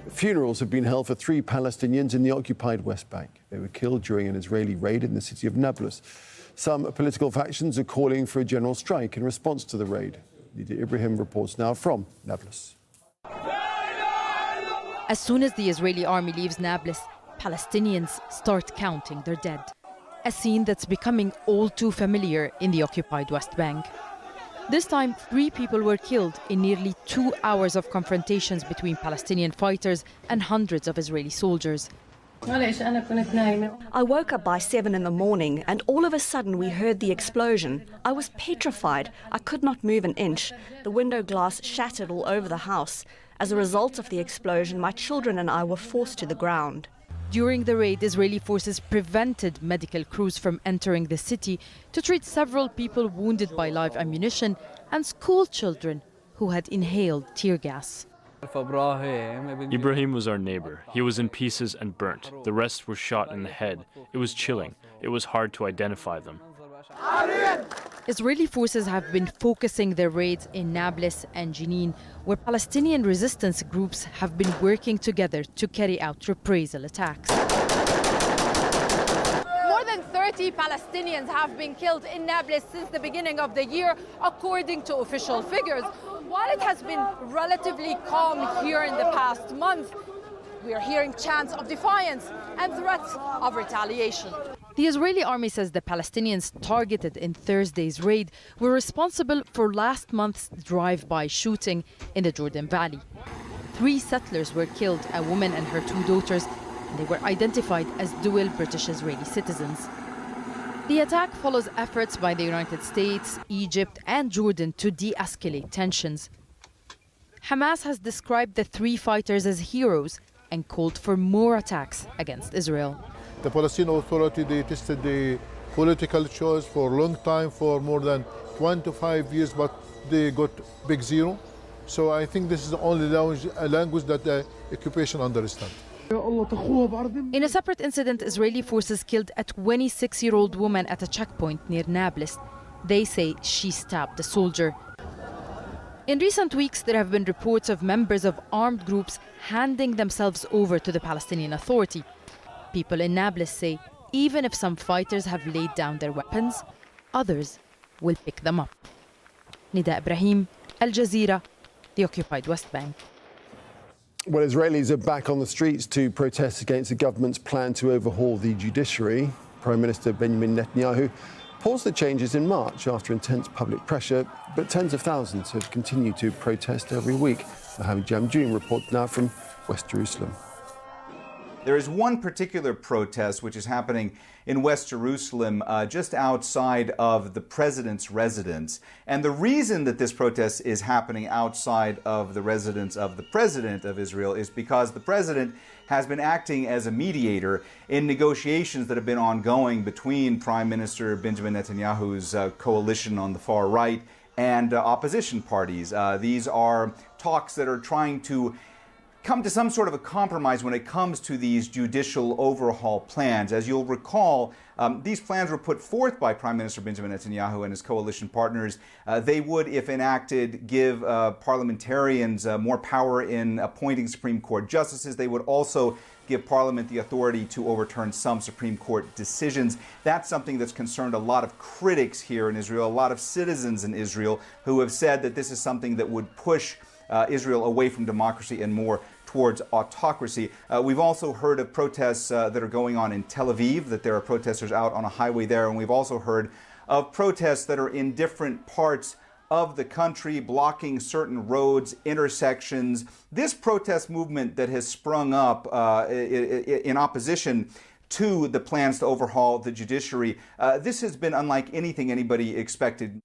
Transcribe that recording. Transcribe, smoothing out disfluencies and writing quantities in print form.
Funerals have been held for 3 Palestinians in the occupied West Bank. They were killed during an Israeli raid in the city of Nablus. Some political factions are calling for a general strike in response to the raid. Nida Ibrahim reports now from Nablus. As soon as the Israeli army leaves Nablus, Palestinians start counting their dead. A scene that's becoming all too familiar in the occupied West Bank. This time, 3 people were killed in nearly 2 hours of confrontations between Palestinian fighters and hundreds of Israeli soldiers. I woke up by 7 in the morning and all of a sudden we heard the explosion. I was petrified. I could not move an inch. The window glass shattered all over the house. As a result of the explosion, my children and I were forced to the ground. During the raid, Israeli forces prevented medical crews from entering the city to treat several people wounded by live ammunition and school children who had inhaled tear gas. Ibrahim was our neighbor. He was in pieces and burnt. The rest were shot in the head. It was chilling. It was hard to identify them. Israeli forces have been focusing their raids in Nablus and Jenin, where Palestinian resistance groups have been working together to carry out reprisal attacks. More than 30 Palestinians have been killed in Nablus since the beginning of the year, according to official figures. While it has been relatively calm here in the past month, we are hearing chants of defiance and threats of retaliation. The Israeli army says the Palestinians targeted in Thursday's raid were responsible for last month's drive-by shooting in the Jordan Valley. 3 settlers were killed, a woman and her 2 daughters, and they were identified as dual British-Israeli citizens. The attack follows efforts by the United States, Egypt and Jordan to de-escalate tensions. Hamas has described the 3 fighters as heroes and called for more attacks against Israel. The Palestinian Authority, they tested the political choice for a long time, for more than 25 years, but they got big zero. So I think this is the only language that the occupation understands. In a separate incident, Israeli forces killed a 26-year-old woman at a checkpoint near Nablus. They say she stabbed the soldier. In recent weeks, there have been reports of members of armed groups handing themselves over to the Palestinian Authority. People in Nablus say even if some fighters have laid down their weapons, others will pick them up. Nida Ibrahim, Al Jazeera, the occupied West Bank. Well, Israelis are back on the streets to protest against the government's plan to overhaul the judiciary. Prime Minister Benjamin Netanyahu paused the changes in March after intense public pressure, but tens of thousands have continued to protest every week. Mohammed Jamjoon reports now from West Jerusalem. There is one particular protest which is happening in West Jerusalem, just outside of the president's residence. And the reason that this protest is happening outside of the residence of the president of Israel is because the president has been acting as a mediator in negotiations that have been ongoing between Prime Minister Benjamin Netanyahu's coalition on the far right and opposition parties. These are talks that are trying to come to some sort of a compromise when it comes to these judicial overhaul plans. As you'll recall, these plans were put forth by Prime Minister Benjamin Netanyahu and his coalition partners. They would, if enacted, give parliamentarians more power in appointing Supreme Court justices. They would also give Parliament the authority to overturn some Supreme Court decisions. That's something that's concerned a lot of critics here in Israel, a lot of citizens in Israel who have said that this is something that would push Israel away from democracy and more towards autocracy. We've also heard of protests that are going on in Tel Aviv, that there are protesters out on a highway there, and we've also heard of protests that are in different parts of the country, blocking certain roads, intersections. This protest movement that has sprung up in opposition to the plans to overhaul the judiciary, this has been unlike anything anybody expected.